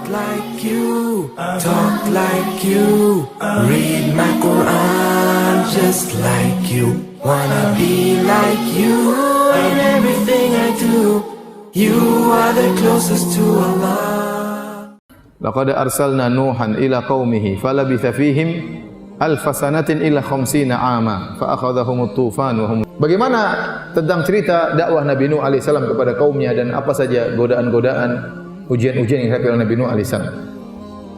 like you, talk like you, read my Quran just like you. Wanna be like you in everything I do. You are the closest to Allah. Laqad arsalna Nuhan ila qaumihi falabitha fihim alfa sanatin illa khamsina ama fa akhadhahum at-tufan wa hum. Bagaimana tentang cerita dakwah Nabi Nuh alaihissalam kepada kaumnya dan apa saja godaan-godaan, ujian-ujian yang dihadapi oleh Nabi Nuh alaihissalam.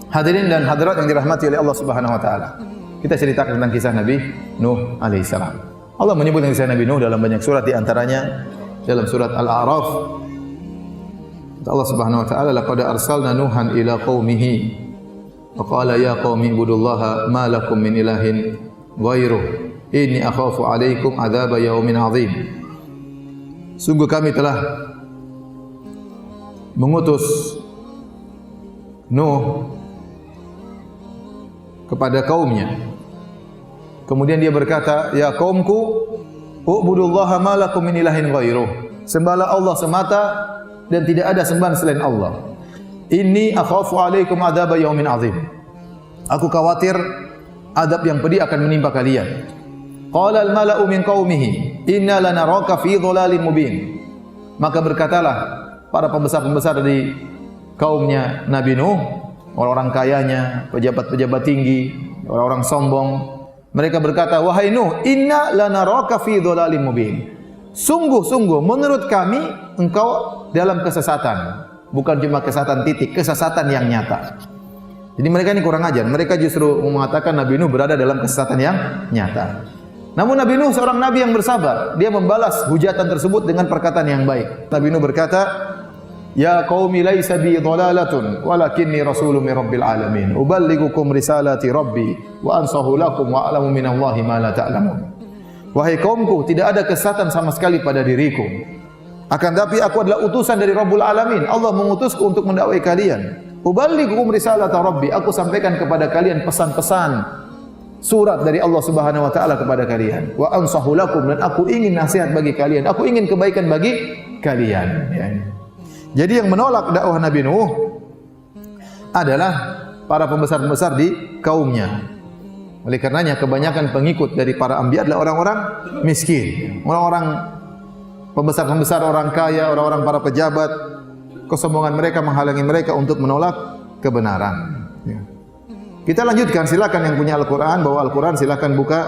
Hadirin dan hadirat yang dirahmati oleh Allah Subhanahu wa taala. Kita ceritakan tentang kisah Nabi Nuh alaihissalam. Allah menyebut kisah Nabi Nuh dalam banyak surat, di antaranya dalam surat Al-A'raf. Allah Subhanahu wa taala, laqad arsalna Nuhan ila qaumihi faqala ya qaumi ibudullaha ma lakum min ilahin ghairuh inni akhafu alaikum adzab yaumin azim. Sungguh kami telah mengutus Nuh kepada kaumnya. Kemudian dia berkata, ya kaumku, ubudullaha ma lakum min ilahin ghairuh. Sembahlah Allah semata dan tidak ada sembahan selain Allah. Inni akhafu alaikum adzab yaumin azim. Aku khawatir adab yang pedih akan menimpa kalian. Qala al-mala'u min qaumihi inna lanaraka fi dhalalin mubin. Maka berkatalah para pembesar-pembesar dari kaumnya Nabi Nuh, orang-orang kayanya, pejabat-pejabat tinggi, orang-orang sombong. Mereka berkata, wahai Nuh, inna lanaraka fi dhalalin mubin. Sungguh-sungguh menurut kami engkau dalam kesesatan. Bukan cuma kesesatan titik, kesesatan yang nyata. Jadi mereka ini kurang ajar. Mereka justru mengatakan Nabi Nuh berada dalam kesesatan yang nyata. Namun Nabi Nuh seorang nabi yang bersabar. Dia membalas hujatan tersebut dengan perkataan yang baik. Nabi Nuh berkata, ya qaumi laisa bi dhalalatun walakinni rasulun min rabbil alamin. Uballigukum risalati rabbi wa ansahu lakum wa a'lamu minallahi ma la ta'lamun. Wahai kaumku, tidak ada kesesatan sama sekali pada diriku. Akan tapi aku adalah utusan dari Rabbul Alamin. Allah mengutusku untuk mendakwai kalian. Uballigukum risalata rabbi. Aku sampaikan kepada kalian pesan-pesan surat dari Allah Subhanahu wa taala kepada kalian. Wa ansahu lakum, dan aku ingin nasihat bagi kalian. Aku ingin kebaikan bagi kalian. Ya. Jadi yang menolak dakwah Nabi Nuh adalah para pembesar-pembesar di kaumnya. Oleh karenanya kebanyakan pengikut dari para anbiya adalah orang-orang miskin, orang-orang pembesar-pembesar, orang kaya, orang-orang para pejabat. Kesombongan mereka menghalangi mereka untuk menolak kebenaran. Ya. Kita lanjutkan, silakan yang punya Al-Quran, bawa Al-Quran, silakan buka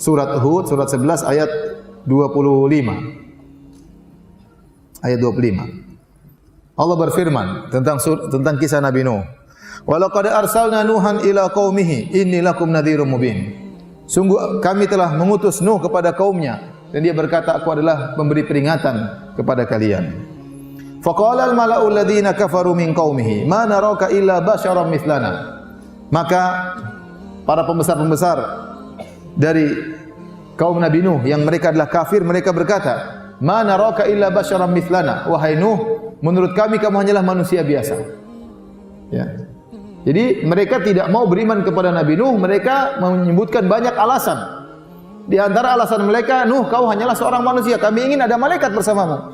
surat Hud, surat 11 ayat 25. Ayat 25. Allah berfirman tentang kisah Nabi Nuh. Walaqad arsalna Nuhan ila qaumihi inni lakum nadhirum mubin. Sungguh kami telah mengutus Nuh kepada kaumnya dan dia berkata, aku adalah pemberi peringatan kepada kalian. Faqala al-mala'u alladziina kafaru min qaumihi ma naraka illa basyaran mithlana. Maka para pembesar-pembesar dari kaum Nabi Nuh yang mereka adalah kafir, mereka berkata, ma naraka illa basyaran mithlana. Wahai Nuh, menurut kami kamu hanyalah manusia biasa. Ya. Jadi mereka tidak mau beriman kepada Nabi Nuh. Mereka menyebutkan banyak alasan. Di antara alasan mereka, Nuh, kau hanyalah seorang manusia. Kami ingin ada malaikat bersamamu.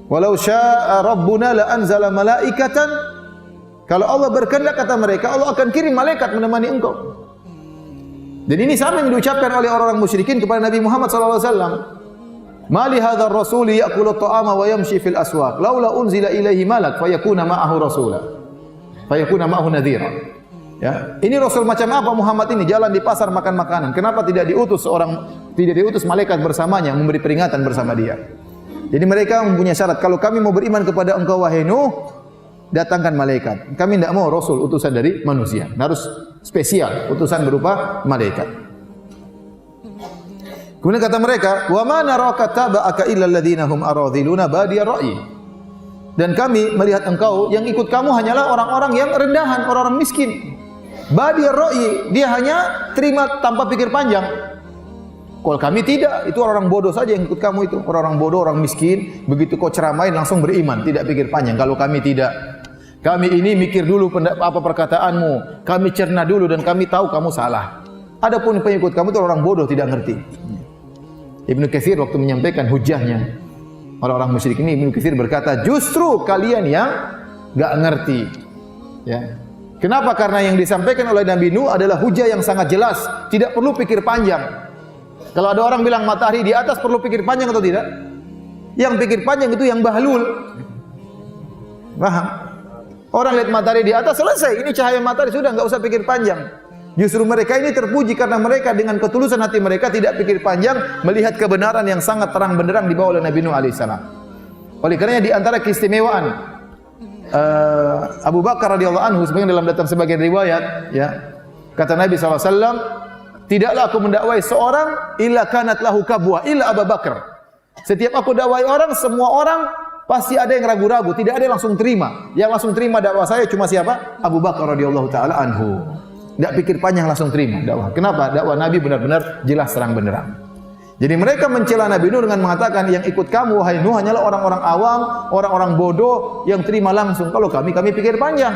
Walau syaa Rabbuna la anzala malaikatan. Kalau Allah berkehendak, kata mereka, Allah akan kirim malaikat menemani engkau. Dan ini sama yang diucapkan oleh orang-orang musyrikin kepada Nabi Muhammad sallallahu alaihi wasallam. Mali hadzal rasuli ya'kulu at-ta'ama wa yamshi fil aswaq laula unzila ilaihi malak fayakuna ma'ahu rasula fayakuna ma'ahu nadhira. Ya, ini rasul macam apa Muhammad ini, jalan di pasar makan makanan. Kenapa tidak diutus malaikat bersamanya memberi peringatan bersama dia? Jadi mereka mempunyai syarat, kalau kami mau beriman kepada engkau wahai Nuh, datangkan malaikat. Kami tidak mau rasul utusan dari manusia. Harus spesial, utusan berupa malaikat. Kemudian kata mereka, wa ma naraka taba'aka illa alladziina hum aradhiluna badiyar ra'yi. Dan kami melihat engkau, yang ikut kamu hanyalah orang-orang yang rendahan, orang-orang miskin. Badiyar ra'yi, dia hanya terima tanpa pikir panjang. Kalau kami tidak, itu orang-orang bodoh saja yang ikut kamu itu. Orang-orang bodoh, orang miskin, begitu kau ceramain langsung beriman, tidak pikir panjang. Kalau kami tidak, kami ini mikir dulu apa perkataanmu, kami cerna dulu dan kami tahu kamu salah. Adapun pengikut kamu itu orang bodoh, tidak ngerti. Ibnu Katsir waktu menyampaikan hujahnya Orang-orang musyrik ini Ibnu Katsir berkata, justru kalian yang enggak ngerti. Ya. Kenapa? Karena yang disampaikan oleh Nabi Nuh adalah hujah yang sangat jelas, tidak perlu pikir panjang. Kalau ada orang bilang matahari di atas perlu pikir panjang atau tidak? Yang pikir panjang itu yang bahlul. Paham? Orang lihat matahari di atas selesai, ini cahaya matahari sudah, enggak usah pikir panjang. Justru mereka ini terpuji karena mereka dengan ketulusan hati mereka tidak pikir panjang melihat kebenaran yang sangat terang benderang dibawa oleh Nabi Nuh alaihissalam. Oleh karenanya di antara keistimewaan Abu Bakar radhiyallahu anhu sebagian dalam datang sebagian riwayat, ya, kata Nabi SAW, tidaklah aku mendakwai seorang illa kanat lahu kabwa illa Abu Bakar. Setiap aku dakwai orang, semua orang pasti ada yang ragu-ragu, tidak ada yang langsung terima. Yang langsung terima dakwah saya cuma siapa? Abu Bakar radhiyallahu taala anhu. Tidak pikir panjang langsung terima dakwah. Kenapa? Dakwah Nabi benar-benar jelas terang benderang. Jadi mereka mencela Nabi Nuh dengan mengatakan, yang ikut kamu wahai Nuh hanyalah orang-orang awam, orang-orang bodoh yang terima langsung. Kalau kami pikir panjang.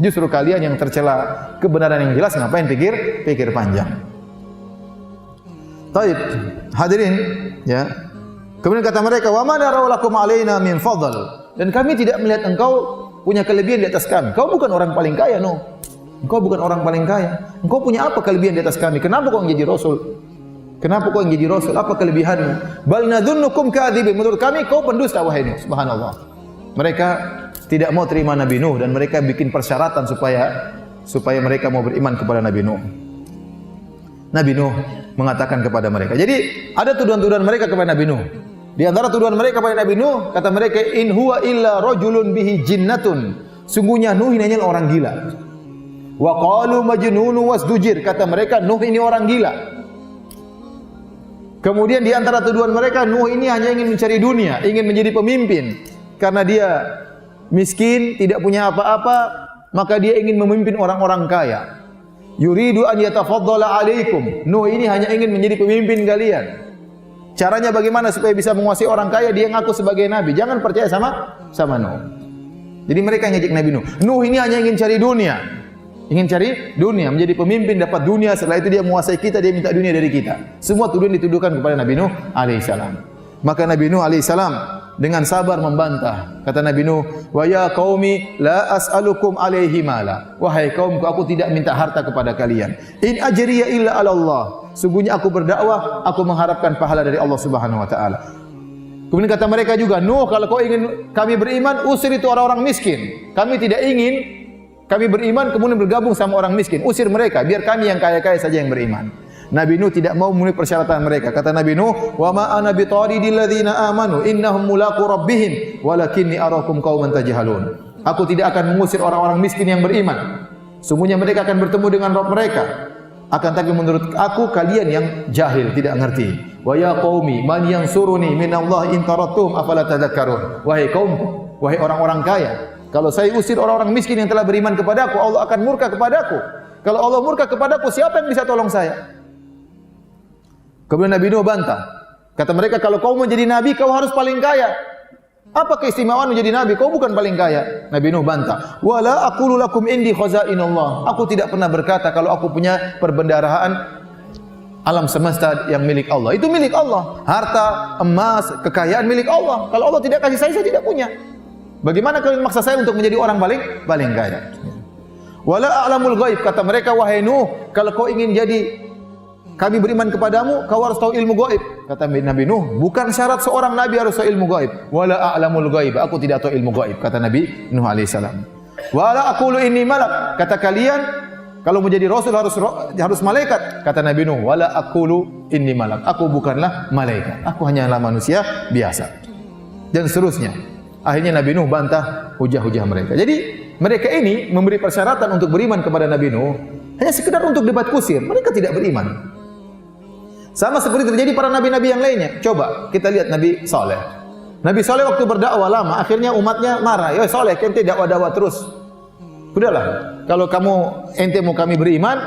Justru kalian yang tercela kebenaran yang jelas, ngapain pikir panjang. Taib, hadirin, ya. Kemudian kata mereka, wa ma narau lakum alaina min fadl. Dan kami tidak melihat engkau punya kelebihan di atas kami. Kau bukan orang paling kaya, Nuh. Engkau bukan orang paling kaya. Engkau punya apa kelebihan di atas kami? Kenapa kau menjadi rasul? Kenapa kau menjadi rasul? Apa kelebihanmu? Bal nadhunnukum kadzibin. Menurut kami kau pendusta wahai Nuh. Subhanallah. Mereka tidak mau terima Nabi Nuh dan mereka bikin persyaratan supaya mereka mau beriman kepada Nabi Nuh. Nabi Nuh mengatakan kepada mereka. Jadi ada tuduhan-tuduhan mereka kepada Nabi Nuh. Di antara tuduhan mereka kepada Nabi Nuh, kata mereka, in huwa illa rajulun bihi jinnatun. Sungguhnya Nuh ini hanya orang gila. Wa qalu majnunun wasdujir. Kata mereka Nuh ini orang gila. Kemudian di antara tuduhan mereka, Nuh ini hanya ingin mencari dunia, ingin menjadi pemimpin. Karena dia miskin, tidak punya apa-apa, maka dia ingin memimpin orang-orang kaya. Yuridu an yatafaddala alaikum. Nuh ini hanya ingin menjadi pemimpin kalian. Caranya bagaimana supaya bisa menguasai orang kaya? Dia ngaku sebagai nabi. Jangan percaya sama Nuh. Jadi mereka ngejek Nabi Nuh. Nuh ini hanya ingin cari dunia. Ingin cari dunia, menjadi pemimpin, dapat dunia, setelah itu dia menguasai kita, dia minta dunia dari kita. Semua tuduhan dituduhkan kepada Nabi Nuh alaihissalam. Maka Nabi Nuh alaihissalam dengan sabar membantah. Kata Nabi Nuh, wa ya qaumi la as'alukum alaihi mala. Wahai kaumku, aku tidak minta harta kepada kalian. In ajriya illa 'ala Allah. Sungguhnya aku berdakwah, aku mengharapkan pahala dari Allah Subhanahu wa taala. Kemudian kata mereka juga, Nuh, kalau kau ingin kami beriman, usir itu orang-orang miskin. Kami tidak ingin kami beriman kemudian bergabung sama orang miskin. Usir mereka, biar kami yang kaya-kaya saja yang beriman. Nabi Nuh tidak mau memenuhi persyaratan mereka. Kata Nabi Nuh, wa ma ana bitaridil ladzina amanu innahum mulaqu rabbihim walakinni arakum qauman tajhalun. Aku tidak akan mengusir orang-orang miskin yang beriman. Sungguhnya mereka akan bertemu dengan Rabb mereka. Akan tapi menurut aku kalian yang jahil, tidak ngerti. Wa ya qaumi man yansuruni minallahi in tarattum afala tadhakkarun. Wahai kaumku, wahai orang-orang kaya, kalau saya usir orang-orang miskin yang telah beriman kepadaku, Allah akan murka kepadaku. Kalau Allah murka kepadaku, siapa yang bisa tolong saya? Kemudian Nabi Nuh bantah. Kata mereka, kalau kau menjadi nabi, kau harus paling kaya. Apa keistimewaan menjadi nabi? Kau bukan paling kaya. Nabi Nuh bantah. Wala aqulu lakum indi khazainullah. Aku tidak pernah berkata kalau aku punya perbendaharaan alam semesta yang milik Allah. Itu milik Allah. Harta, emas, kekayaan milik Allah. Kalau Allah tidak kasih saya tidak punya. Bagaimana kalian maksa saya untuk menjadi orang paling kaya? Wala a'lamul ghaib, kata mereka, wahai Nuh, kalau kau ingin jadi kami beriman kepadamu, kau harus tahu ilmu gaib. Kata Nabi Nuh, bukan syarat seorang nabi harus tahu ilmu gaib. Wala a'lamul ghaib, aku tidak tahu ilmu gaib, kata Nabi Nuh alaihissalam. Wala aqulu inni malak, kata kalian kalau menjadi rasul harus malaikat. Kata Nabi Nuh, wala aqulu inni malak, aku bukanlah malaikat, aku hanyalah manusia biasa. Dan seterusnya. Akhirnya Nabi Nuh bantah hujah-hujah mereka. Jadi mereka ini memberi persyaratan untuk beriman kepada Nabi Nuh hanya sekedar untuk debat kusir. Mereka tidak beriman. Sama seperti terjadi para nabi-nabi yang lainnya. Coba kita lihat Nabi Saleh. Nabi Saleh waktu berdakwah lama, akhirnya umatnya marah. Ya Saleh, ente dakwah-dakwah terus. Udahlah, kalau ente mau kami beriman,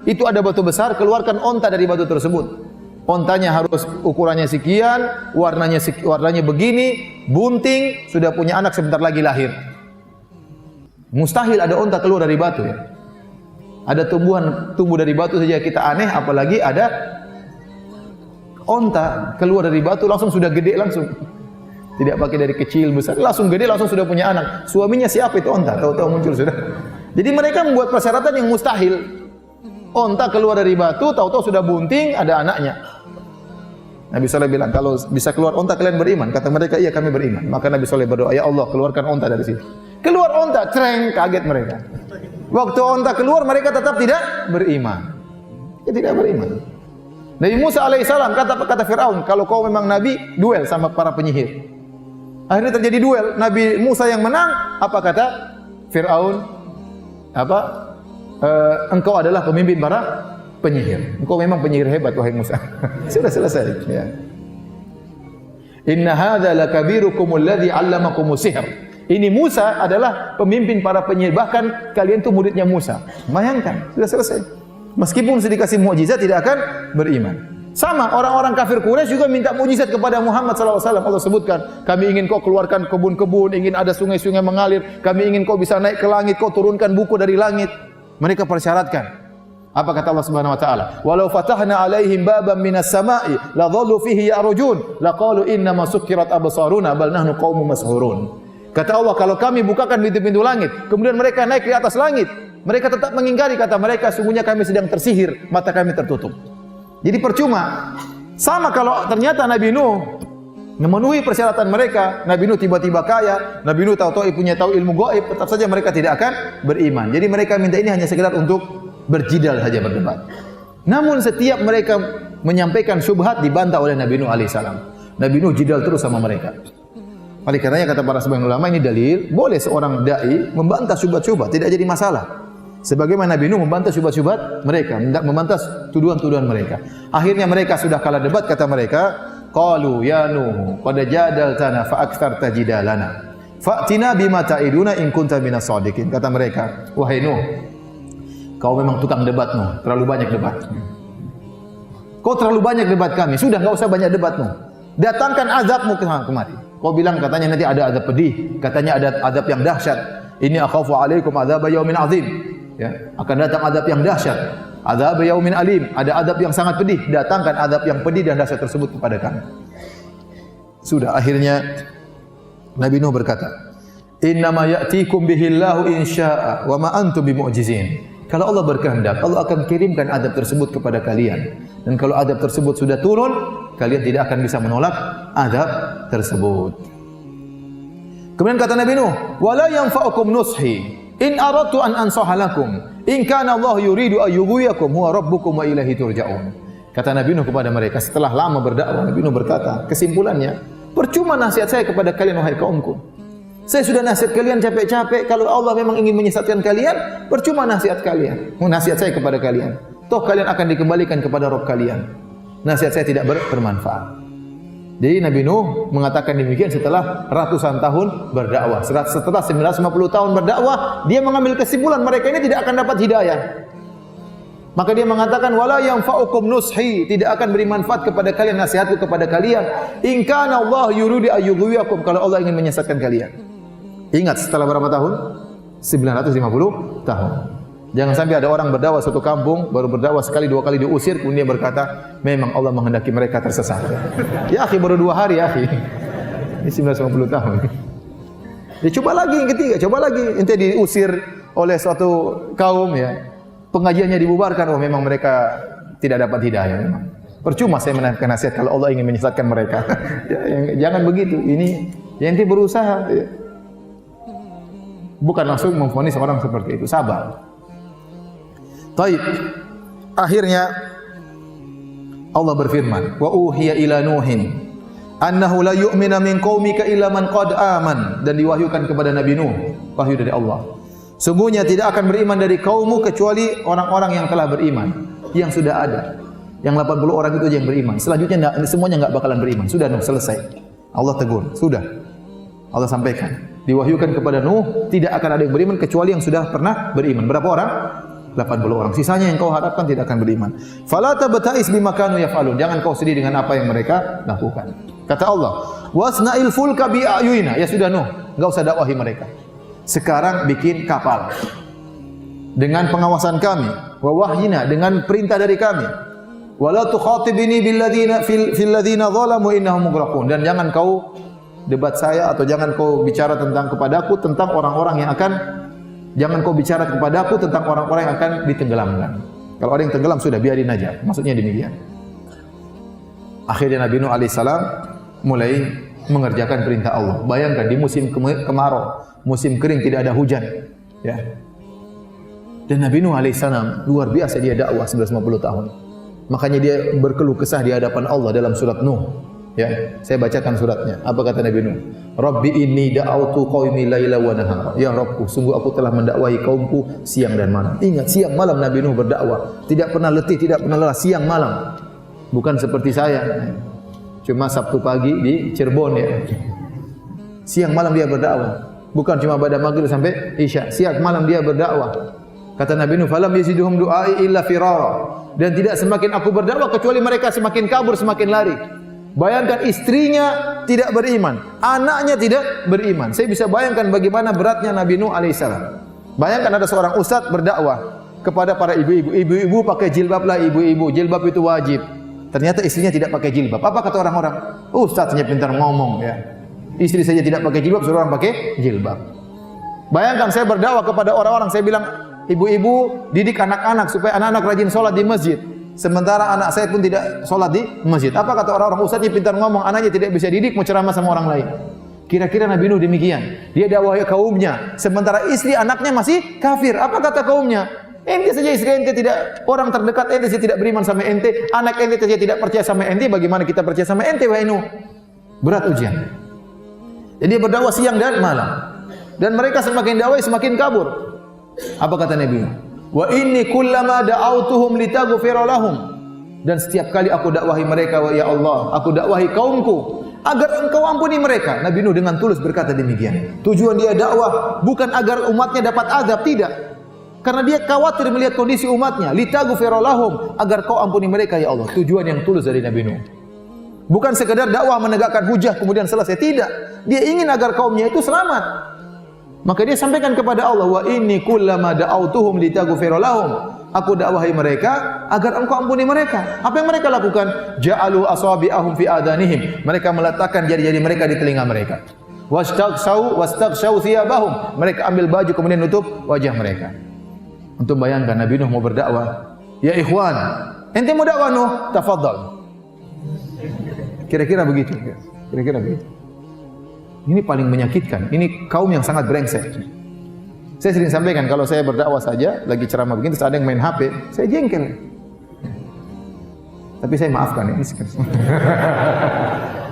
itu ada batu besar, keluarkan onta dari batu tersebut. Ontanya harus ukurannya sekian, warnanya begini, bunting, sudah punya anak sebentar lagi lahir. Mustahil ada onta keluar dari batu ya. Ada tumbuh dari batu saja kita aneh, apalagi ada onta keluar dari batu langsung sudah gede langsung. Tidak pakai dari kecil besar, langsung gede, langsung sudah punya anak. Suaminya siapa itu onta, tahu-tahu muncul sudah. Jadi mereka membuat persyaratan yang mustahil. Onta keluar dari batu, tahu-tahu sudah bunting, ada anaknya. Nabi SAW bilang, kalau bisa keluar onta kalian beriman. Kata mereka, iya kami beriman. Maka Nabi SAW berdoa, ya Allah keluarkan onta dari sini. Keluar onta, cereng, kaget mereka. Waktu onta keluar, mereka tetap tidak beriman. Ya, tidak beriman. Nabi Musa alaihissalam kata Fir'aun, kalau kau memang Nabi, duel sama para penyihir. Akhirnya terjadi duel. Nabi Musa yang menang. Apa kata Fir'aun? Engkau adalah pemimpin para penyihir. Engkau memang penyihir hebat wahai Musa. Sudah selesai. Ya. Inna hadza lakabirukum alladhi 'allamakumus sihr. Ini Musa adalah pemimpin para penyihir. Bahkan kalian itu muridnya Musa. Bayangkan, sudah selesai. Meskipun sudah dikasih mukjizat tidak akan beriman. Sama orang-orang kafir Quraisy juga minta mukjizat kepada Muhammad sallallahu alaihi wasallam. Allah sebutkan, kami ingin kau keluarkan kebun-kebun, ingin ada sungai-sungai mengalir, kami ingin kau bisa naik ke langit, kau turunkan buku dari langit. Mereka persyaratkan. Apa kata Allah Subhanahu wa taala? Walau fatahna alaihim baban minas sama'i la dhallu fihi ya'rujun laqalu inna ma sukkirat absaruna bal nahnu qaumun mashhurun. Kata Allah, kalau kami bukakan pintu-pintu langit, kemudian mereka naik di atas langit, mereka tetap mengingkari, kata mereka, sungguhnya kami sedang tersihir, mata kami tertutup. Jadi percuma. Sama kalau ternyata Nabi Nuh memenuhi persyaratan mereka, Nabi Nuh tiba-tiba kaya, Nabi Nuh tahu-tahu tahu ilmu gaib, tetap saja mereka tidak akan beriman. Jadi mereka minta ini hanya sekedar untuk berjidal saja, berdebat. Namun setiap mereka menyampaikan syubhat dibantah oleh Nabi Nuh alaihissalam. Nabi Nuh jidal terus sama mereka. Oleh karenanya kata para sebagian ulama, ini dalil boleh seorang dai membantah syubhat-syubhat, tidak jadi masalah. Sebagaimana Nabi Nuh membantah syubhat-syubhat mereka, membantah tuduhan-tuduhan mereka. Akhirnya mereka sudah kalah debat, kata mereka, qalu ya Nuh qad jadaltana fa aktsarta jidalana fa'tina bima ta'iduna in kunta minas shadiqin. Kata mereka, wahai Nuh, kau memang tukang debat Nuh, terlalu banyak debat. Kau terlalu banyak debat kami, sudah enggak usah banyak debat Nuh. Datangkan azabmu kemari. Kau bilang katanya nanti ada azab pedih, katanya ada azab yang dahsyat. Ini akhafu alaikum azab yaumin azim. Ya, akan datang azab yang dahsyat. Azab yaumin alim, ada azab yang sangat pedih. Datangkan azab yang pedih dan dahsyat tersebut kepada kami. Sudah, akhirnya Nabi Nuh berkata, "Innama ya'tikum bihillahu insya'a wa ma antum bimu'jizin." Kalau Allah berkehendak, Allah akan kirimkan azab tersebut kepada kalian. Dan kalau azab tersebut sudah turun, kalian tidak akan bisa menolak azab tersebut. Kemudian kata Nabi Nuh, "Wala yanfa'ukum nushi in aradtu an ansaha lakum in kana Allah yuridu an yughwiyakum huwa rabbukum wa ilaihi turja'un." Kata Nabi Nuh kepada mereka setelah lama berdakwah, Nabi Nuh berkata, kesimpulannya, percuma nasihat saya kepada kalian wahai kaumku. Saya sudah nasihat kalian capek-capek, kalau Allah memang ingin menyesatkan kalian, percuma nasihat kalian. Nasihat saya kepada kalian, toh kalian akan dikembalikan kepada Rabb kalian. Nasihat saya tidak bermanfaat. Jadi Nabi Nuh mengatakan demikian setelah ratusan tahun berdakwah. Setelah 950 tahun berdakwah, dia mengambil kesimpulan mereka ini tidak akan dapat hidayah. Maka dia mengatakan, wala yanfa'ukum nushi, tidak akan beri manfaat kepada kalian nasihatku kepada kalian. In kana Allah yuridu ayyughwiyakum, kalau Allah ingin menyesatkan kalian. Ingat setelah berapa tahun? 950 tahun. Jangan sampai ada orang berdakwah satu kampung, baru berdakwah sekali dua kali diusir, kemudian dia berkata, memang Allah menghendaki mereka tersesat. Ya akhi, baru 2 hari ya akhi. Ini 950 tahun. Ya coba lagi yang ketiga, coba lagi. Ente diusir oleh suatu kaum ya, pengajiannya dibubarkan, oh memang mereka tidak dapat hidayah memang. Percuma saya menaikkan nasihat kalau Allah ingin menyesatkan mereka. Ya, jangan begitu. Ini ya ente berusaha. Ya. Bukan langsung memvonis orang seperti itu, sabar. Taib. Akhirnya Allah berfirman, wa uhiya ila nuhin annahu la yu'mina min qaumika illa man qad aman, dan diwahyukan kepada Nabi Nuh, wahyu dari Allah. Sungguhnya tidak akan beriman dari kaummu kecuali orang-orang yang telah beriman, yang sudah ada. Yang 80 orang itu aja yang beriman. Selanjutnya semuanya enggak bakalan beriman. Sudah Nuh, selesai. Allah tegur, sudah. Allah sampaikan, diwahyukan kepada Nuh, tidak akan ada yang beriman kecuali yang sudah pernah beriman. Berapa orang? 80 orang. Sisanya yang kau harapkan tidak akan beriman. Fala tabta'is bima kanu yaf'alun. Jangan kau sedih dengan apa yang mereka lakukan. Kata Allah, wasna'il fulka bi ayunina. Ya sudah Nuh, enggak usah dakwahi mereka. Sekarang bikin kapal dengan pengawasan kami, wa wahyina, dengan perintah dari kami. Wala tukhatibini bil ladzina fil ladzina zalamu innahum mughraqun. Dan jangan kau debat saya atau jangan kau bicara kepadaku tentang orang-orang yang akan jangan kau bicara kepadaku tentang orang-orang yang akan ditenggelamkan. Kalau ada yang tenggelam sudah biarin aja. Maksudnya demikian. Akhirnya Nabi Nuh alaihissalam mulai mengerjakan perintah Allah. Bayangkan di musim kemarau, musim kering tidak ada hujan, ya. Dan Nabi Nuh alaihissalam luar biasa dia dakwah 950 tahun. Makanya dia berkeluh kesah di hadapan Allah dalam surat Nuh. Ya, saya bacakan suratnya. Apa kata Nabi Nuh? Rabbi inni da'autu qaumi laila wa nahara. Ya Rabbku, sungguh aku telah mendakwahi kaumku siang dan malam. Ingat, siang malam Nabi Nuh berdakwah. Tidak pernah letih, tidak pernah lelah, siang malam. Bukan seperti saya. Cuma Sabtu pagi di Cirebon ya. Siang malam dia berdakwah. Bukan cuma pada maghrib sampai isya. Siang malam dia berdakwah. Kata Nabi Nuh, "Falam yaziduhum du'ai illa firara." Dan tidak semakin aku berdakwah kecuali mereka semakin kabur, semakin lari. Bayangkan istrinya tidak beriman, anaknya tidak beriman. Saya bisa bayangkan bagaimana beratnya Nabi Nuh alaihissalam. Bayangkan ada seorang ustaz berdakwah kepada para ibu-ibu. Ibu-ibu pakai jilbab lah ibu-ibu, jilbab itu wajib. Ternyata istrinya tidak pakai jilbab. Apa kata orang-orang? Ustaznya pintar ngomong ya. Istri saja tidak pakai jilbab, suruh orang pakai jilbab. Bayangkan saya berdakwah kepada orang-orang, saya bilang, ibu-ibu didik anak-anak supaya anak-anak rajin sholat di masjid. Sementara anak saya pun tidak sholat di masjid. Apa kata orang-orang? Ustaznya pintar ngomong, anaknya tidak bisa didik, mau ceramah sama orang lain. Kira-kira Nabi Nuh demikian. Dia dakwahi kaumnya, sementara istri anaknya masih kafir. Apa kata kaumnya? Ente saja istri ente tidak, orang terdekat ente saja tidak beriman sama ente, anak ente saja tidak percaya sama ente, bagaimana kita percaya sama ente wahai Nuh? Berat ujian. Jadi dia berdakwah siang dan malam. Dan mereka semakin dakwah semakin kabur. Apa kata Nabi Nuh? Wa inni kullama da'autuhum litaghfira lahum. Dan setiap kali aku dakwahi mereka, ya Allah, aku dakwahi kaumku agar engkau ampuni mereka. Nabi Nuh dengan tulus berkata demikian. Tujuan dia dakwah bukan agar umatnya dapat azab, tidak. Karena dia khawatir melihat kondisi umatnya, litaghfira lahum, agar kau ampuni mereka ya Allah. Tujuan yang tulus dari Nabi Nuh. Bukan sekedar dakwah menegakkan hujah kemudian selesai, tidak. Dia ingin agar kaumnya itu selamat. Maka dia sampaikan kepada Allah, wa inni kullama da'autuhum litaghfira lahum. Aku dakwahi mereka agar engkau ampuni mereka. Apa yang mereka lakukan? Ja'alu asabi'ahum fi adanihim. Mereka meletakkan jari-jari mereka di telinga mereka. Wastaghshaw thiyabahum. Mereka ambil baju kemudian nutup wajah mereka. Untuk bayangkan Nabi Nuh mau berdakwah. Ya ikhwan, ente mau dakwah Nuh? Tafadhal. Kira-kira begitu. Kira-kira begitu. Ini paling menyakitkan. Ini kaum yang sangat brengsek. Saya sering sampaikan kalau saya berdakwah saja, lagi ceramah begini, terus ada yang main HP, saya jengkel. Tapi saya maafkan ya.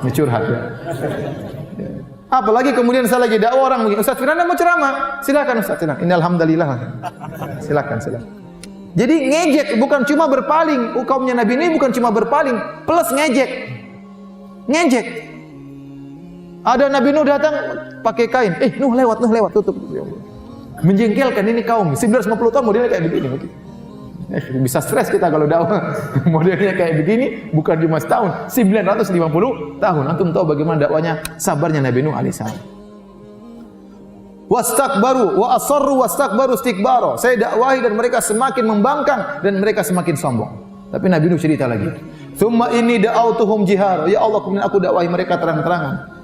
Ini curhat ya. Apalagi kemudian saya lagi dakwah orang begini, Ustaz Firanda mau ceramah, silakan Ustaz. Innal hamdalillah. Silakan. Jadi ngejek bukan cuma berpaling. Kaumnya Nabi ini bukan cuma berpaling, plus ngejek. Ada Nabi Nuh datang pakai kain. Nuh lewat, tutup. Menjengkelkan ini kaum. 950 tahun modelnya kayak begini. Bisa stres kita kalau dakwah. Modelnya kayak begini, bukan cuma setahun, 950 tahun. Antum tahu bagaimana dakwanya, sabarnya Nabi Nuh alaihissalam. Wastakbaru wa asarru wastakbaru istikbara. Saya dakwahi dan mereka semakin membangkang dan mereka semakin sombong. Tapi Nabi Nuh cerita lagi. Tsumma inni da'autuhum jihara. Ya Allah, kemudian aku dakwahi mereka terang-terangan.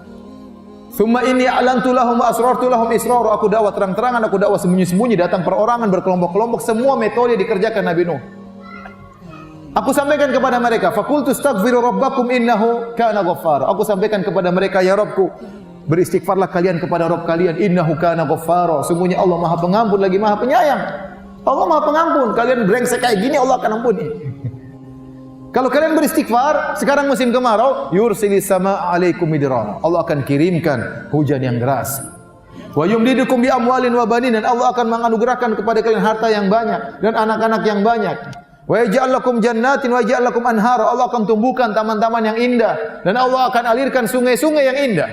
Tsumma inni a'lantu lahum wa asrartu lahum israra. Aku dakwah terang-terangan, aku dakwah sembunyi-sembunyi, datang perorangan, berkelompok-kelompok, semua metode dikerjakan Nabi Nuh. Aku sampaikan kepada mereka, faqultu astaghfiru rabbakum innahu kana ghaffara. Aku sampaikan kepada mereka, ya Rabbku, beristighfarlah kalian kepada Rabb kalian, innahu kana ghaffara. Sungguhnya Allah Maha Pengampun lagi Maha Penyayang. Allah Maha Pengampun. Kalian brengsek kayak gini Allah akan ampuni. Kalau kalian beristighfar, sekarang musim kemarau, yursilis sama alaikum midrara. Allah akan kirimkan hujan yang deras. Wa yumdidukum bi amwalin wa banin, dan Allah akan menganugerahkan kepada kalian harta yang banyak dan anak-anak yang banyak. Wa yaj'al lakum jannatin wa yaj'al lakum anhara. Allah akan tumbuhkan taman-taman yang indah dan Allah akan alirkan sungai-sungai yang indah.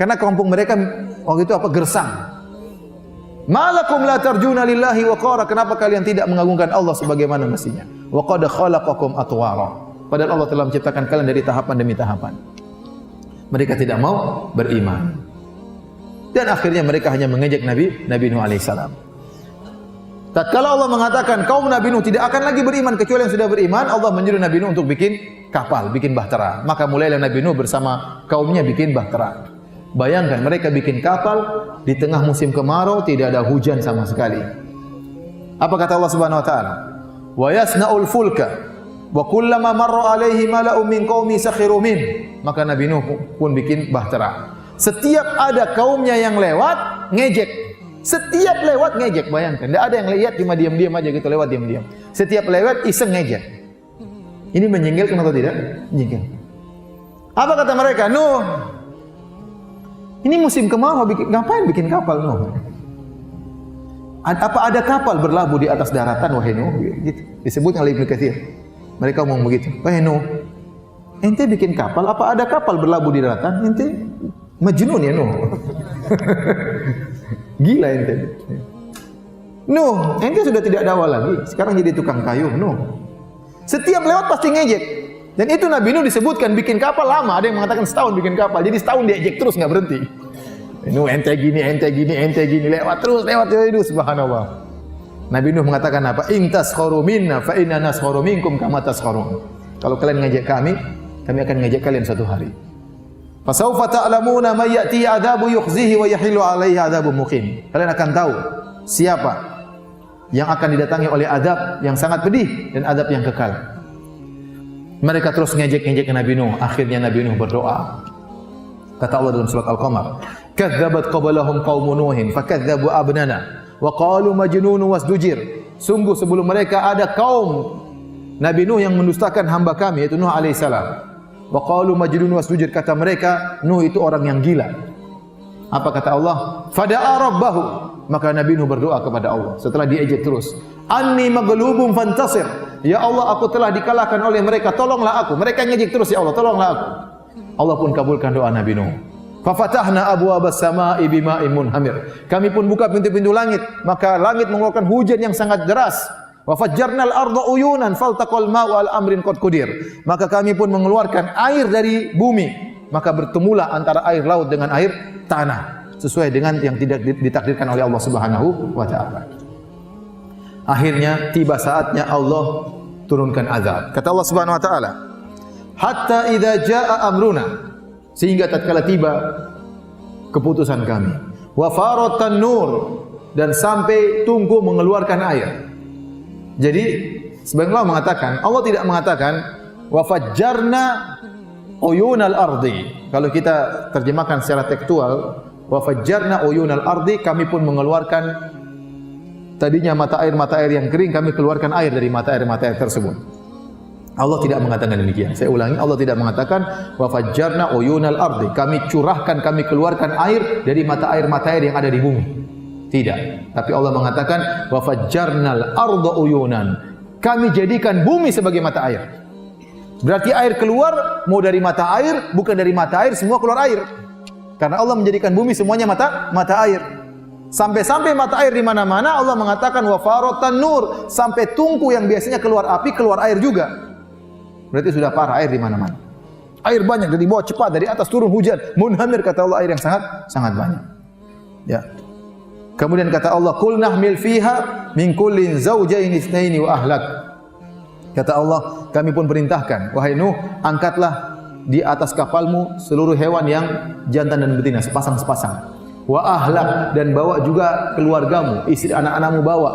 Karena kampung mereka waktu itu gersang. Malakum la tarjuna lillahi waqara. Kenapa kalian tidak mengagungkan Allah sebagaimana mestinya? Wa qad khalaqakum atwara. Padahal Allah telah menciptakan kalian dari tahapan demi tahapan. Mereka tidak mau beriman. Dan akhirnya mereka hanya mengejek Nabi Nuh alaihissalam. Tatkala Allah mengatakan kaum Nabi Nuh tidak akan lagi beriman kecuali yang sudah beriman, Allah menyuruh Nabi Nuh untuk bikin kapal, bikin bahtera. Maka mulailah Nabi Nuh bersama kaumnya bikin bahtera. Bayangkan mereka bikin kapal di tengah musim kemarau, tidak ada hujan sama sekali. Apa kata Allah Subhanahu wa taala? Wa yasna'ul fulka wa kullama marra alaihi mala'un min qaumi sakhiru min. Maka Nabi Nuh pun bikin bahtera. Setiap ada kaumnya yang lewat, ngejek. Setiap lewat ngejek, bayangkan. Tidak ada yang lihat, cuma diam-diam aja gitu, lewat diam-diam. Setiap lewat iseng ngejek. Ini menjengkelkan atau tidak? Menjengkelkan. Apa kata mereka? Nuh, ini musim kemarau, ngapain bikin kapal Nuh? Apa ada kapal berlabuh di atas daratan, wahai Nuh? Gitu. Disebut oleh Ibnu Katsir. Mereka ngomong begitu. Wahai Nuh, ente bikin kapal, apa ada kapal berlabuh di daratan? Ente majnun ya Nuh. Gila ente. Nuh, ente sudah tidak dakwah lagi. Sekarang jadi tukang kayu, Nuh. Setiap lewat pasti ngejek. Dan itu Nabi Nuh disebutkan bikin kapal lama. Ada yang mengatakan setahun bikin kapal. Jadi setahun diejek terus nggak berhenti. Nuh, ente gini, lewat terus, subhanallah. Nabi Nuh mengatakan apa? In taskharu minna fa inna naskharu minkum kama taskharun. Kalau kalian ngejek kami akan ngejek kalian suatu hari. Fasawfa ta'lamuna may ya'ti 'adzabu yukhzihi wa yahillu 'alaihi 'adzabun muqim. Kalian akan tahu siapa yang akan didatangi oleh azab yang sangat pedih dan azab yang kekal. Mereka terus ngejek-ngejek Nabi Nuh. Akhirnya Nabi Nuh berdoa. Kata Allah dalam surat Al-Qamar, "Kadzabat qablahum qaumun Nuhin fakadzabu abnana wa qalu majnunun wasdujir." Sungguh sebelum mereka ada kaum Nabi Nuh yang mendustakan hamba kami, yaitu Nuh alaihissalam. Wa qalu majnunun wasdujir, kata mereka Nuh itu orang yang gila. Apa kata Allah? Fada'a rabbahu, maka Nabi Nuh berdoa kepada Allah setelah diejek terus. Anni maghlubun fantasir. Ya Allah, aku telah dikalahkan oleh mereka, tolonglah aku. Mereka ngejek terus, ya Allah, tolonglah aku. Allah pun kabulkan doa Nabi Nuh. Fa fatahna abwaabas samaa'i bima'in munhamir. Kami pun buka pintu-pintu langit, maka langit mengeluarkan hujan yang sangat deras. Wa fajjarnal arda uyunan faltaqal ma'u al amrin qad qudir. Maka kami pun mengeluarkan air dari bumi, maka bertemulah antara air laut dengan air tanah sesuai dengan yang tidak ditakdirkan oleh Allah Subhanahu wa taala. Akhirnya tiba saatnya Allah turunkan azab. Kata Allah Subhanahu wa taala, hatta idza jaa amruna, sehingga tatkala tiba keputusan kami, wa faratan nur, dan sampai tungku mengeluarkan air. Jadi sebagian ulama mengatakan, Allah tidak mengatakan wa fajjarna uyunal ardi. Kalau kita terjemahkan secara tekstual, wa fajjarna uyunal ardi, kami pun mengeluarkan tadinya mata air yang kering, kami keluarkan air dari mata air tersebut. Allah tidak mengatakan demikian. Saya ulangi, Allah tidak mengatakan wa fajjarna uyunal ardi, kami curahkan, kami keluarkan air dari mata air yang ada di bumi. Tidak. Tapi Allah mengatakan wa fajjarnal arda uyunan, kami jadikan bumi sebagai mata air. Berarti air keluar mau dari mata air, bukan dari mata air semua keluar air. Karena Allah menjadikan bumi semuanya mata air. Sampai-sampai mata air di mana-mana, Allah mengatakan wa faratan nur, sampai tungku yang biasanya keluar api keluar air juga. Berarti sudah parah air di mana-mana. Air banyak dari bawah cepat, dari atas turun hujan. Munhamir, kata Allah, air yang sangat banyak. Ya. Kemudian kata Allah, "Qul nahmil fiha min kullin zawjayn itsnaini wa ahlak." Kata Allah, kami pun perintahkan, wahai Nuh, angkatlah di atas kapalmu seluruh hewan yang jantan dan betina, sepasang-sepasang. Wa ahlak, dan bawa juga keluargamu, istri anak-anakmu bawa.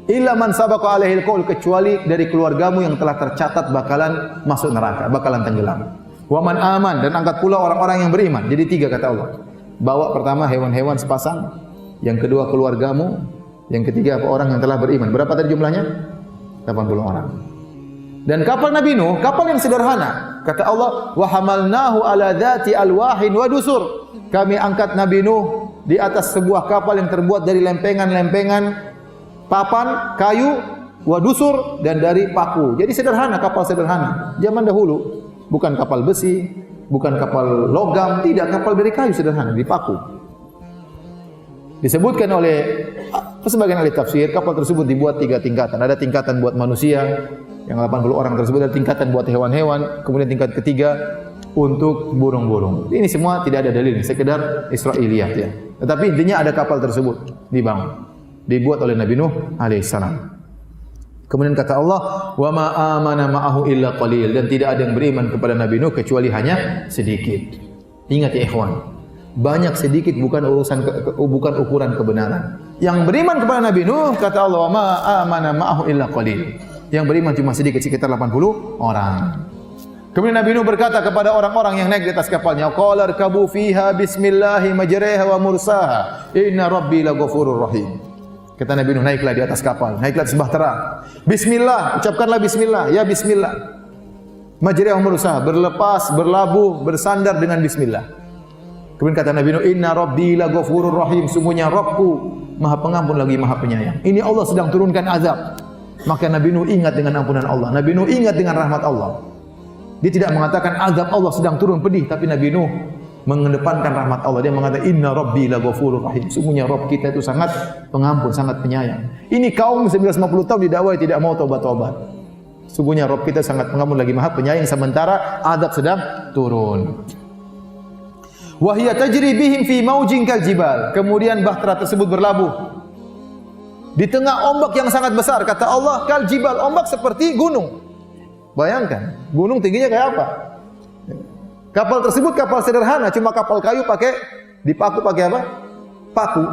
Illa man sabaqa alaihil qaul, kecuali dari keluargamu yang telah tercatat bakalan masuk neraka, bakalan tenggelam. Wa man aman, dan angkat pula orang-orang yang beriman. Jadi 3 kata Allah. Bawa pertama hewan-hewan sepasang, yang kedua keluargamu, yang ketiga orang yang telah beriman. Berapa tadi jumlahnya? 80 orang. Dan kapal Nabi Nuh, kapal yang sederhana. Kata Allah, wa hamalnahu ala dzati alwahin wa dusur. Kami angkat Nabi Nuh di atas sebuah kapal yang terbuat dari lempengan-lempengan papan, kayu, wa dusur, dan dari paku. Jadi sederhana, kapal sederhana. Zaman dahulu bukan kapal besi, bukan kapal logam, tidak, kapal dari kayu sederhana, di paku. Disebutkan oleh sebagian ahli tafsir, kapal tersebut dibuat 3 tingkatan. Ada tingkatan buat manusia, yang 80 orang tersebut, ada tingkatan buat hewan-hewan, kemudian tingkat ketiga untuk burung-burung. Ini semua tidak ada dalil, sekedar Israiliyat ya. Tetapi intinya ada kapal tersebut dibangun, dibuat oleh Nabi Nuh alaihissalam. Kemudian kata Allah, wa ma amana ma'ahu illa qalil, dan tidak ada yang beriman kepada Nabi Nuh kecuali hanya sedikit. Ingat ya ikhwan, banyak sedikit bukan bukan ukuran kebenaran. Yang beriman kepada Nabi Nuh kata Allah, ma amana ma'ahu illa qalil. Yang beriman cuma sedikit, sekitar 80 orang. Kemudian Nabi Nuh berkata kepada orang-orang yang naik di atas kapalnya, qala irkabu fiha bismillahi majriha wa mursaha inna rabbi laghafurur rahim. Kata Nabi Nuh, naiklah di atas kapal, naiklah di sebuah terang. Bismillah, ucapkanlah bismillah, ya bismillah. Majriha wa mursaha, berlepas, berlabuh, bersandar dengan bismillah. Kemudian kata Nabi Nuh, inna rabbi laghafurur rahim, sungguhnya Rabbku Maha Pengampun lagi Maha Penyayang. Ini Allah sedang turunkan azab. Maka Nabi Nuh ingat dengan ampunan Allah. Nabi Nuh ingat dengan rahmat Allah. Dia tidak mengatakan azab Allah sedang turun pedih, tapi Nabi Nuh mengedepankan rahmat Allah. Dia mengatakan inna rabbi laghafurur rahim. Sungguhnya Rabb kita itu sangat pengampun, sangat penyayang. Ini kaum 950 tahun didakwai tidak mau taubat-taubat. Sungguhnya Rabb kita sangat pengampun lagi Maha Penyayang, sementara azab sedang turun. Wa hiya tajri bihim fi maujin kal jibal. Kemudian bahtera tersebut berlabuh di tengah ombak yang sangat besar. Kata Allah, kal jibal, ombak seperti gunung. Bayangkan, gunung tingginya kayak apa? Kapal tersebut kapal sederhana, cuma kapal kayu dipaku pakai apa? Paku.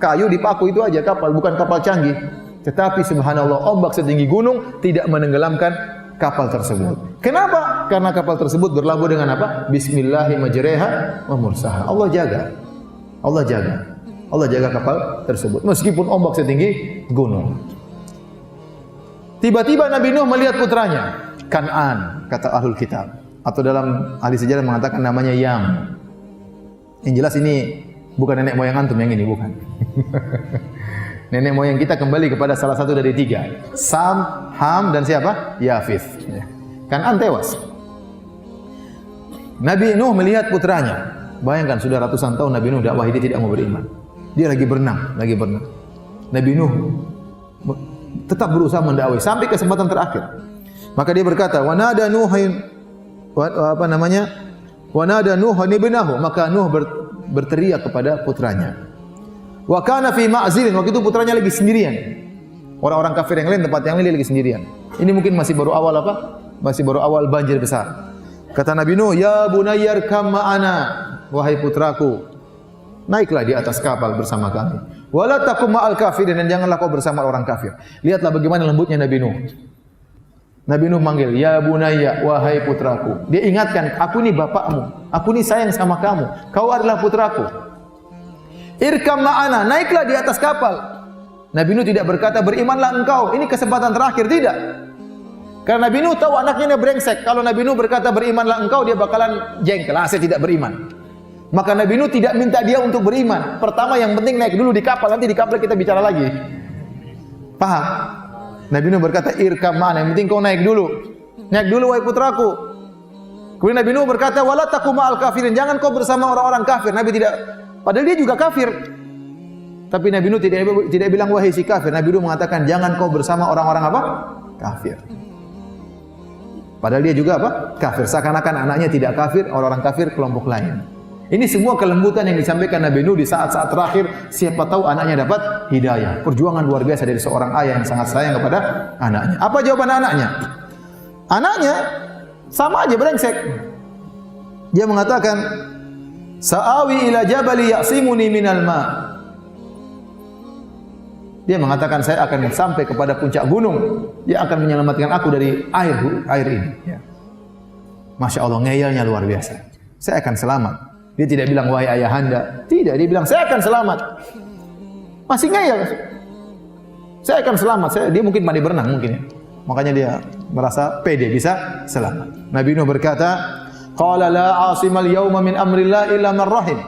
Kayu dipaku itu aja kapal, bukan kapal canggih. Tetapi subhanallah, ombak setinggi gunung tidak menenggelamkan kapal tersebut. Kenapa? Karena kapal tersebut berlabuh dengan apa? Bismillahi majriha wa mursaha. Allah jaga. Allah jaga. Allah jaga kapal tersebut meskipun ombak setinggi gunung. Tiba-tiba Nabi Nuh melihat putranya, Kan'an, kata Ahlul Kitab. Atau dalam ahli sejarah mengatakan namanya Yam. Yang jelas ini bukan nenek moyang antum yang ini, bukan. Nenek moyang kita kembali kepada salah satu dari tiga. Sam, Ham, dan siapa? Yafith. Kan'an tewas. Nabi Nuh melihat putranya. Bayangkan, sudah ratusan tahun Nabi Nuh dakwah, dia tidak mau beriman. Dia lagi berenang. Nabi Nuh tetap berusaha mendakwai sampai kesempatan terakhir. Maka dia berkata, wa nada Nuhin ibnahu, maka Nuh berteriak kepada putranya. Wa kana fi ma'zilin, waktu itu putranya lagi sendirian. Orang-orang kafir yang lain, tempat yang lain dia lagi sendirian. Ini mungkin masih baru awal apa? Masih baru awal banjir besar. Kata Nabi Nuh, ya bunayyar kam ma'ana, wahai putraku, naiklah di atas kapal bersama kami. Wala takum ma'al kafirin, dan janganlah kau bersama orang kafir. Lihatlah bagaimana lembutnya Nabi Nuh. Nabi Nuh manggil, ya bunayya, wahai putraku. Dia ingatkan, aku ini bapakmu, aku ini sayang sama kamu, kau adalah putraku. Irkam ma'ana, naiklah di atas kapal. Nabi Nuh tidak berkata, berimanlah engkau, ini kesempatan terakhir, tidak. Karena Nabi Nuh tahu anaknya brengsek. Kalau Nabi Nuh berkata, berimanlah engkau, dia bakalan jengkel, saya tidak beriman. Maka Nabi Nuh tidak minta dia untuk beriman. Pertama yang penting naik dulu di kapal, nanti di kapal kita bicara lagi. Paham? Nabi Nuh berkata, irkam ma'ana, yang penting kau naik dulu. Naik dulu wahai putraku. Kemudian Nabi Nuh berkata, wala takum ma'al kafirin, jangan kau bersama orang-orang kafir. Nabi tidak, padahal dia juga kafir. Tapi Nabi Nuh tidak bilang wahai si kafir. Nabi Nuh mengatakan, jangan kau bersama orang-orang apa? Kafir. Padahal dia juga apa? Kafir. Seakan-akan anaknya tidak kafir, orang-orang kafir kelompok lain. Ini semua kelembutan yang disampaikan Nabi Nuh di saat-saat terakhir. Siapa tahu anaknya dapat hidayah. Perjuangan luar biasa dari seorang ayah yang sangat sayang kepada anaknya. Apa jawaban anaknya? Anaknya sama aja brengsek. Dia mengatakan, sa'awi ila jabali ya'simuni minal ma'. Dia mengatakan, saya akan sampai kepada puncak gunung. Dia akan menyelamatkan aku dari air ini. Ya. Masya Allah, ngeyelnya luar biasa. Saya akan selamat. Dia tidak bilang wahai ayahanda. Tidak, dia bilang saya akan selamat. Masih ngeyel. Saya akan selamat. Dia mungkin pandai berenang mungkin ya. Makanya dia merasa pede bisa selamat. Nabi Nuh berkata, qala la 'asimal yawma min amrillah illa man rahim.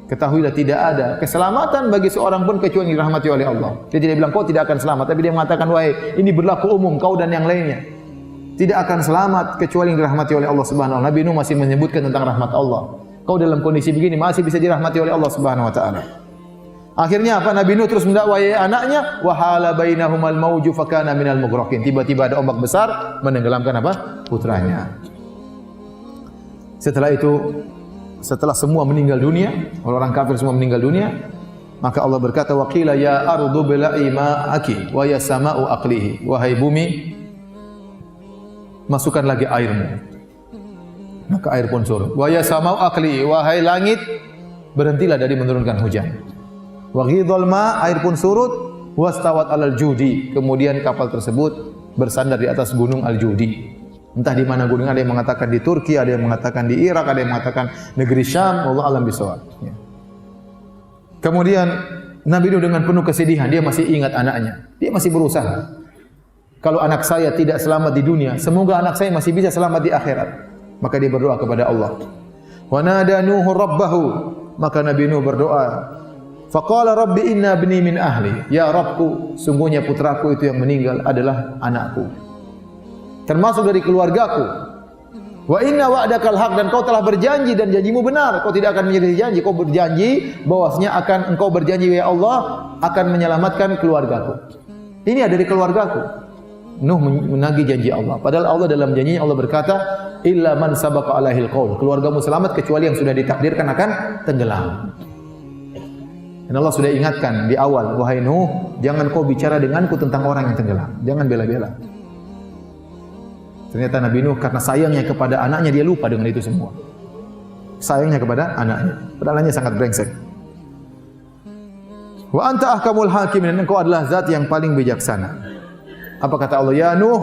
Ketahuilah tidak ada keselamatan bagi seorang pun kecuali yang dirahmati oleh Allah. Dia tidak bilang kau tidak akan selamat, tapi dia mengatakan wahai ini berlaku umum kau dan yang lainnya. Tidak akan selamat kecuali yang dirahmati oleh Allah Subhanahu wa taala. Nabi Nuh masih menyebutkan tentang rahmat Allah. Kau dalam kondisi begini masih bisa dirahmati oleh Allah Subhanahu wa taala. Akhirnya apa? Nabi Nuh terus mendakwai anaknya, wa hala bainahumal mauju fakana minal mughraqin. Tiba-tiba ada ombak besar menenggelamkan apa? Putranya. Setelah itu, setelah semua meninggal dunia, orang kafir semua meninggal dunia, maka Allah berkata, wa qila ya ardu bila'i ma'aki wa ya sama'u aqlihi. Wahai bumi, masukkan lagi airmu. Maka air pun surut. Wa ya sama'u aqlihi, wahai langit, berhentilah dari menurunkan hujan. Wa ghidhal ma, air pun surut, wastawat alal judi, kemudian kapal tersebut bersandar di atas gunung Al-Judi. Entah di mana gunung, ada yang mengatakan di Turki, ada yang mengatakan di Irak, ada yang mengatakan negeri Syam, wallahu alam bisawab. Ya. Kemudian Nabi Nuh dengan penuh kesedihan, dia masih ingat anaknya. Dia masih berusaha. Kalau anak saya tidak selamat di dunia, semoga anak saya masih bisa selamat di akhirat. Maka dia berdoa kepada Allah. Wa nada Nuhu rabbahu, maka Nabi Nuh berdoa, faqala rabbi inna ibni min ahli, ya Rabbku, sungguhnya putraku itu yang meninggal adalah anakku, termasuk dari keluargaku. Wa inna wa'dakal haq, dan kau telah berjanji dan janjimu benar, kau tidak akan menyelisihi janji. Kau berjanji bahwasanya engkau berjanji ya Allah akan menyelamatkan keluargaku. Ini ada dari keluargaku. Nuh menagih janji Allah. Padahal Allah dalam janjinya Allah berkata, illa man sabaqa alaihil qaul, keluargamu selamat kecuali yang sudah ditakdirkan akan tenggelam. Dan Allah sudah ingatkan di awal, wahai Nuh, jangan kau bicara denganku tentang orang yang tenggelam. Jangan bela-bela. Ternyata Nabi Nuh karena sayangnya kepada anaknya, dia lupa dengan itu semua. Sayangnya kepada anaknya. Padahal anaknya sangat brengsek. Wa anta ahkamul hakimin, dan engkau adalah zat yang paling bijaksana. Apa kata Allah? Ya Nuh,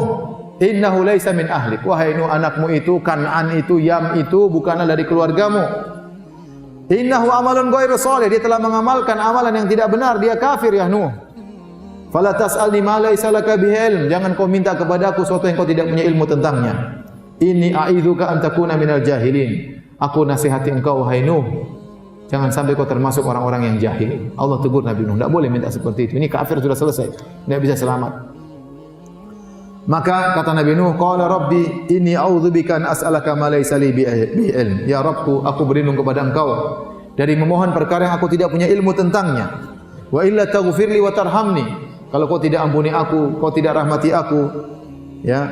innahu laisa min ahlik. Wahai Nuh, anakmu itu, Kan'an itu, Yam itu bukanlah dari keluargamu. Innahu amalun ghairu shalih, dia telah mengamalkan amalan yang tidak benar, dia kafir ya Nuh. Fala tas'alni ma laisa laka bihi ilm, jangan kau minta kepadaku sesuatu yang kau tidak punya ilmu tentangnya. Inni a'idzuka an takuna minal jahilin. Aku nasihati engkau wahai Nuh, jangan sampai kau termasuk orang-orang yang jahil. Allah tegur Nabi Nuh, tidak boleh minta seperti itu. Ini kafir sudah selesai, tidak bisa selamat. Maka kata Nabi Nuh, qala rabbi inni a'udzubika an as'alaka ma laysa li bihi ilm. Ya Rabbku, aku berlindung kepada engkau dari memohon perkara yang aku tidak punya ilmu tentangnya. Wa illa taghfirli wa tarhamni, kalau kau tidak ampuni aku, kau tidak rahmati aku, ya,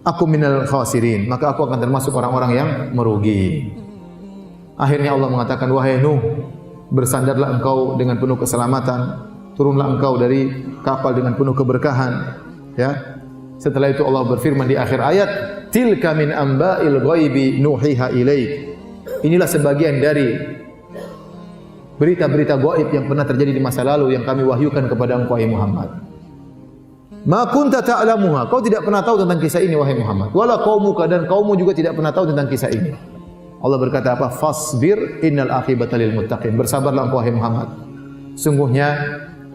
aku minal khasirin, maka aku akan termasuk orang-orang yang merugi. Akhirnya Allah mengatakan, wahai Nuh, bersandarlah engkau dengan penuh keselamatan, turunlah engkau dari kapal dengan penuh keberkahan. Ya. Setelah itu Allah berfirman di akhir ayat, tilka min amba'il ghaibi nuhiha ilaik. Inilah sebagian dari berita-berita gaib yang pernah terjadi di masa lalu yang kami wahyukan kepada engkau wahai Muhammad. Ma kunta ta'lamuha, kau tidak pernah tahu tentang kisah ini wahai Muhammad. Wala qaumuka, dan kaummu juga tidak pernah tahu tentang kisah ini. Allah berkata apa? Fasbir innal aqibata lil muttaqin. Bersabarlah engkau wahai Muhammad. Sungguhnya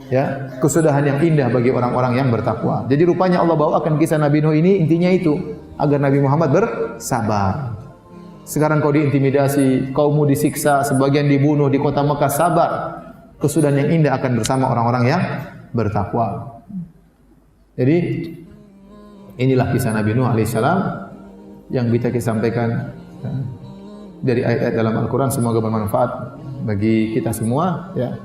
ya, kesudahan yang indah bagi orang-orang yang bertakwa. Jadi rupanya Allah bawakan kisah Nabi Nuh ini intinya itu agar Nabi Muhammad bersabar. Sekarang kau diintimidasi, kaummu disiksa, sebagian dibunuh di kota Mekah, sabar. Kesudahan yang indah akan bersama orang-orang yang bertakwa. Jadi inilah kisah Nabi Nuh alaihissalam yang bisa kita sampaikan dari ayat-ayat dalam Al-Quran. Semoga bermanfaat bagi kita semua. Ya.